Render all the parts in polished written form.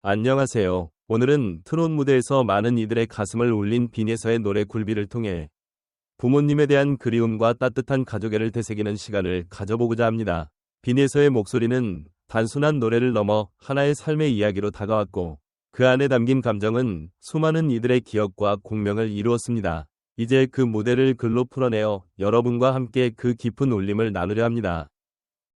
안녕하세요. 오늘은 트롯 무대에서 많은 이들의 가슴을 울린 빈예서의 노래 굴비를 통해 부모님에 대한 그리움과 따뜻한 가족애를 되새기는 시간을 가져보고자 합니다. 빈예서의 목소리는 단순한 노래를 넘어 하나의 삶의 이야기로 다가왔고 그 안에 담긴 감정은 수많은 이들의 기억과 공명을 이루었습니다. 이제 그 무대를 글로 풀어내어 여러분과 함께 그 깊은 울림을 나누려 합니다.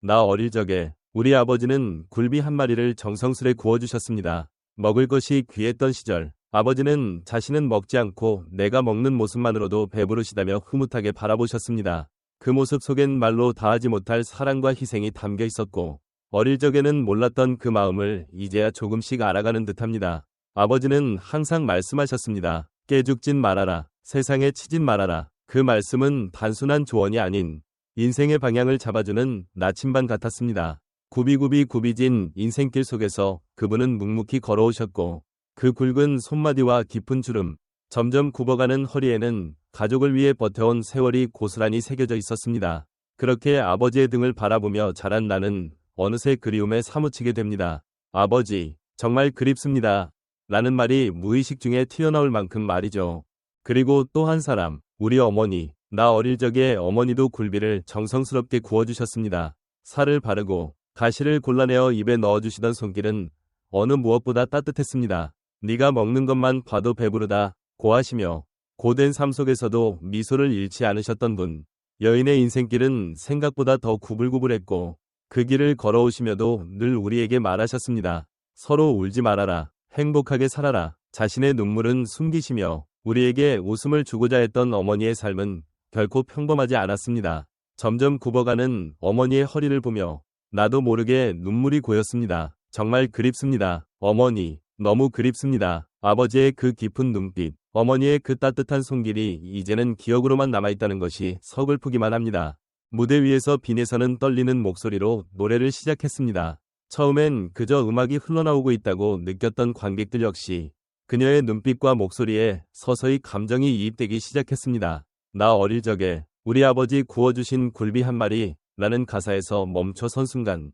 나 어릴 적에 우리 아버지는 굴비 한 마리를 정성스레 구워주셨습니다. 먹을 것이 귀했던 시절, 아버지는 자신은 먹지 않고 내가 먹는 모습만으로도 배부르시다며 흐뭇하게 바라보셨습니다. 그 모습 속엔 말로 다하지 못할 사랑과 희생이 담겨 있었고, 어릴 적에는 몰랐던 그 마음을 이제야 조금씩 알아가는 듯합니다. 아버지는 항상 말씀하셨습니다. 깨죽진 말아라, 세상에 치진 말아라. 그 말씀은 단순한 조언이 아닌 인생의 방향을 잡아주는 나침반 같았습니다. 굽이굽이 굽이진 인생길 속에서 그분은 묵묵히 걸어오셨고 그 굵은 손마디와 깊은 주름, 점점 굽어가는 허리에는 가족을 위해 버텨온 세월이 고스란히 새겨져 있었습니다. 그렇게 아버지의 등을 바라보며 자란 나는 어느새 그리움에 사무치게 됩니다. 아버지, 정말 그립습니다. 라는 말이 무의식 중에 튀어나올 만큼 말이죠. 그리고 또 한 사람, 우리 어머니. 나 어릴 적에 어머니도 굴비를 정성스럽게 구워주셨습니다. 살을 바르고 가시를 골라내어 입에 넣어주시던 손길은 어느 무엇보다 따뜻했습니다. 네가 먹는 것만 봐도 배부르다 고하시며 고된 삶 속에서도 미소를 잃지 않으셨던 분. 여인의 인생길은 생각보다 더 구불구불했고 그 길을 걸어오시며도 늘 우리에게 말하셨습니다. 서로 울지 말아라. 행복하게 살아라. 자신의 눈물은 숨기시며 우리에게 웃음을 주고자 했던 어머니의 삶은 결코 평범하지 않았습니다. 점점 굽어가는 어머니의 허리를 보며 나도 모르게 눈물이 고였습니다. 정말 그립습니다. 어머니, 너무 그립습니다. 아버지의 그 깊은 눈빛, 어머니의 그 따뜻한 손길이 이제는 기억으로만 남아있다는 것이 서글프기만 합니다. 무대 위에서 빈예서는 떨리는 목소리로 노래를 시작했습니다. 처음엔 그저 음악이 흘러나오고 있다고 느꼈던 관객들 역시 그녀의 눈빛과 목소리에 서서히 감정이 이입되기 시작했습니다. 나 어릴 적에 우리 아버지 구워주신 굴비 한 마리 라는 가사에서 멈춰선 순간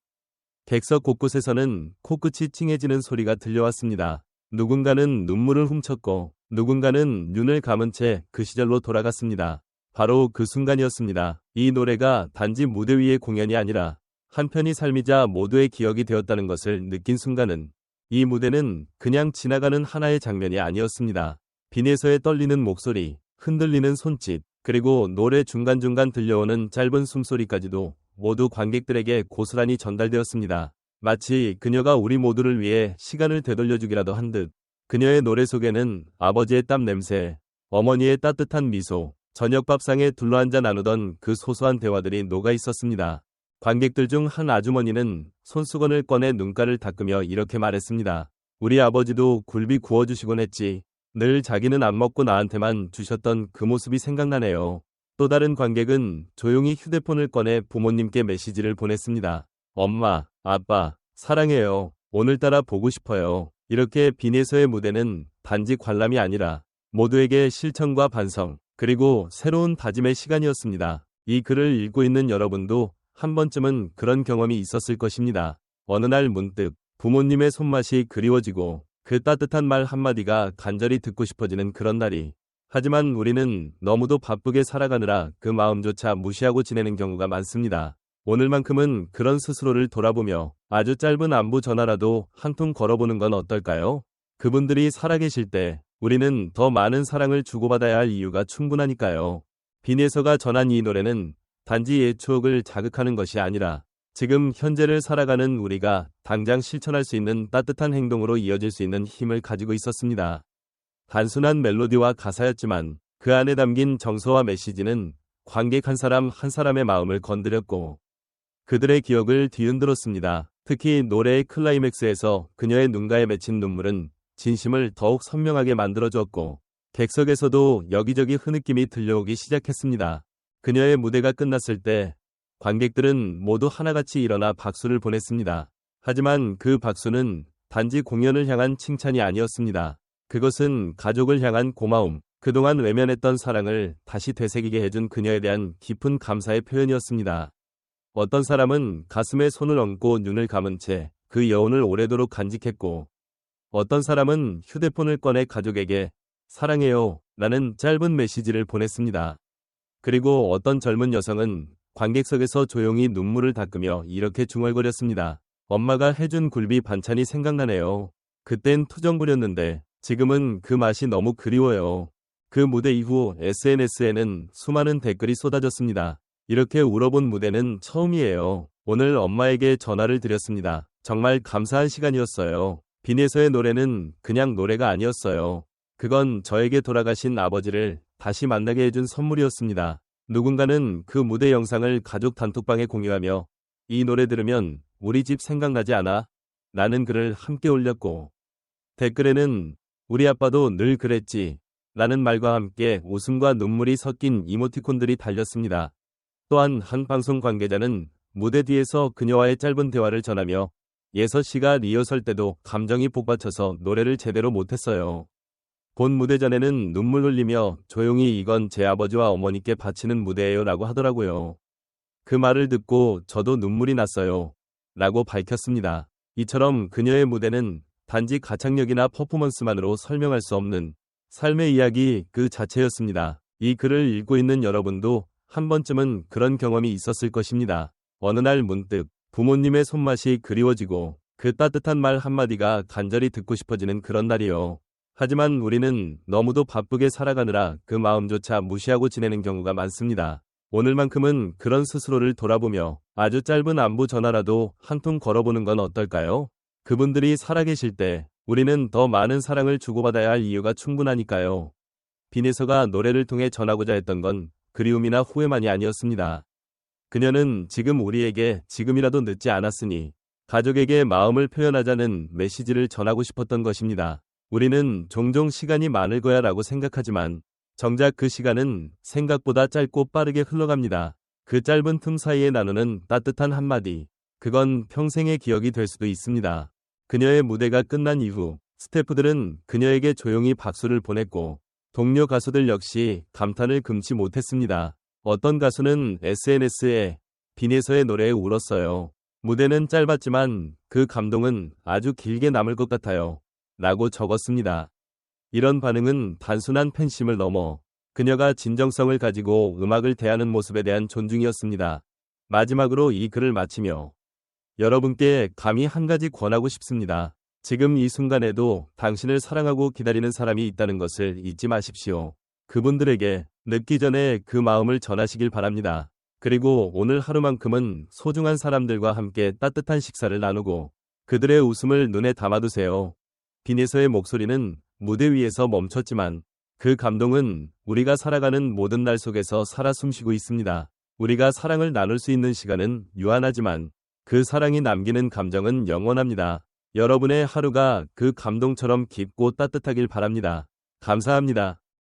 객석 곳곳에서는 코끝이 찡해지는 소리가 들려왔습니다. 누군가는 눈물을 훔쳤고 누군가는 눈을 감은 채 그 시절로 돌아갔습니다. 바로 그 순간이었습니다. 이 노래가 단지 무대 위의 공연이 아니라 한편의 삶이자 모두의 기억이 되었다는 것을 느낀 순간은 이 무대는 그냥 지나가는 하나의 장면이 아니었습니다. 빈에서의 떨리는 목소리, 흔들리는 손짓, 그리고 노래 중간중간 들려오는 짧은 숨소리까지도 모두 관객들에게 고스란히 전달되었습니다. 마치 그녀가 우리 모두를 위해 시간을 되돌려주기라도 한 듯. 그녀의 노래 속에는 아버지의 땀 냄새, 어머니의 따뜻한 미소, 저녁밥상에 둘러앉아 나누던 그 소소한 대화들이 녹아 있었습니다. 관객들 중 한 아주머니는 손수건을 꺼내 눈가를 닦으며 이렇게 말했습니다. 우리 아버지도 굴비 구워주시곤 했지. 늘 자기는 안 먹고 나한테만 주셨던 그 모습이 생각나네요. 또 다른 관객은 조용히 휴대폰을 꺼내 부모님께 메시지를 보냈습니다. 엄마, 아빠, 사랑해요. 오늘따라 보고 싶어요. 이렇게 빈에서의 무대는 단지 관람이 아니라 모두에게 실천과 반성, 그리고 새로운 다짐의 시간이었습니다. 이 글을 읽고 있는 여러분도 한 번쯤은 그런 경험이 있었을 것입니다. 어느 날 문득 부모님의 손맛이 그리워지고 그 따뜻한 말 한마디가 간절히 듣고 싶어지는 그런 날이. 하지만 우리는 너무도 바쁘게 살아가느라 그 마음조차 무시하고 지내는 경우가 많습니다. 오늘만큼은 그런 스스로를 돌아보며 아주 짧은 안부 전화라도 한 통 걸어보는 건 어떨까요? 그분들이 살아계실 때 우리는 더 많은 사랑을 주고받아야 할 이유가 충분하니까요. 빈예서가 전한 이 노래는 단지 옛 추억을 자극하는 것이 아니라 지금 현재를 살아가는 우리가 당장 실천할 수 있는 따뜻한 행동으로 이어질 수 있는 힘을 가지고 있었습니다. 단순한 멜로디와 가사였지만 그 안에 담긴 정서와 메시지는 관객 한 사람 한 사람의 마음을 건드렸고 그들의 기억을 뒤흔들었습니다. 특히 노래의 클라이맥스에서 그녀의 눈가에 맺힌 눈물은 진심을 더욱 선명하게 만들어주었고 객석에서도 여기저기 흐느낌이 들려오기 시작했습니다. 그녀의 무대가 끝났을 때 관객들은 모두 하나같이 일어나 박수를 보냈습니다. 하지만 그 박수는 단지 공연을 향한 칭찬이 아니었습니다. 그것은 가족을 향한 고마움, 그동안 외면했던 사랑을 다시 되새기게 해준 그녀에 대한 깊은 감사의 표현이었습니다. 어떤 사람은 가슴에 손을 얹고 눈을 감은 채 그 여운을 오래도록 간직했고 어떤 사람은 휴대폰을 꺼내 가족에게 사랑해요 라는 짧은 메시지를 보냈습니다. 그리고 어떤 젊은 여성은 관객석에서 조용히 눈물을 닦으며 이렇게 중얼거렸습니다. 엄마가 해준 굴비 반찬이 생각나네요. 그땐 투정 부렸는데 지금은 그 맛이 너무 그리워요. 그 무대 이후 SNS에는 수많은 댓글이 쏟아졌습니다. 이렇게 울어본 무대는 처음이에요. 오늘 엄마에게 전화를 드렸습니다. 정말 감사한 시간이었어요. 빈에서의 노래는 그냥 노래가 아니었어요. 그건 저에게 돌아가신 아버지를 다시 만나게 해준 선물이었습니다. 누군가는 그 무대 영상을 가족 단톡방에 공유하며 이 노래 들으면 우리 집 생각나지 않아? 라는 글을 함께 올렸고 댓글에는 우리 아빠도 늘 그랬지 라는 말과 함께 웃음과 눈물이 섞인 이모티콘들이 달렸습니다. 또한 한 방송 관계자는 무대 뒤에서 그녀와의 짧은 대화를 전하며 예서 씨가 리허설 때도 감정이 복받쳐서 노래를 제대로 못했어요. 본 무대 전에는 눈물 흘리며 조용히 이건 제 아버지와 어머니께 바치는 무대예요 라고 하더라고요. 그 말을 듣고 저도 눈물이 났어요. 라고 밝혔습니다. 이처럼 그녀의 무대는 단지 가창력이나 퍼포먼스만으로 설명할 수 없는 삶의 이야기 그 자체였습니다. 이 글을 읽고 있는 여러분도 한 번쯤은 그런 경험이 있었을 것입니다. 어느 날 문득 부모님의 손맛이 그리워지고 그 따뜻한 말 한마디가 간절히 듣고 싶어지는 그런 날이요. 하지만 우리는 너무도 바쁘게 살아가느라 그 마음조차 무시하고 지내는 경우가 많습니다. 오늘만큼은 그런 스스로를 돌아보며 아주 짧은 안부 전화라도 한 통 걸어보는 건 어떨까요? 그분들이 살아계실 때 우리는 더 많은 사랑을 주고받아야 할 이유가 충분하니까요. 빈에서가 노래를 통해 전하고자 했던 건 그리움이나 후회만이 아니었습니다. 그녀는 지금 우리에게 지금이라도 늦지 않았으니 가족에게 마음을 표현하자는 메시지를 전하고 싶었던 것입니다. 우리는 종종 시간이 많을 거야 라고 생각하지만 정작 그 시간은 생각보다 짧고 빠르게 흘러갑니다. 그 짧은 틈 사이에 나누는 따뜻한 한마디, 그건 평생의 기억이 될 수도 있습니다. 그녀의 무대가 끝난 이후 스태프들은 그녀에게 조용히 박수를 보냈고 동료 가수들 역시 감탄을 금치 못했습니다. 어떤 가수는 SNS에 빈에서의 노래에 울었어요. 무대는 짧았지만 그 감동은 아주 길게 남을 것 같아요. 라고 적었습니다. 이런 반응은 단순한 팬심을 넘어 그녀가 진정성을 가지고 음악을 대하는 모습에 대한 존중이었습니다. 마지막으로 이 글을 마치며 여러분께 감히 한 가지 권하고 싶습니다. 지금 이 순간에도 당신을 사랑하고 기다리는 사람이 있다는 것을 잊지 마십시오. 그분들에게 늦기 전에 그 마음을 전하시길 바랍니다. 그리고 오늘 하루만큼은 소중한 사람들과 함께 따뜻한 식사를 나누고 그들의 웃음을 눈에 담아두세요. 빈에서의 목소리는 무대 위에서 멈췄지만 그 감동은 우리가 살아가는 모든 날 속에서 살아 숨쉬고 있습니다. 우리가 사랑을 나눌 수 있는 시간은 유한하지만 그 사랑이 남기는 감정은 영원합니다. 여러분의 하루가 그 감동처럼 깊고 따뜻하길 바랍니다. 감사합니다.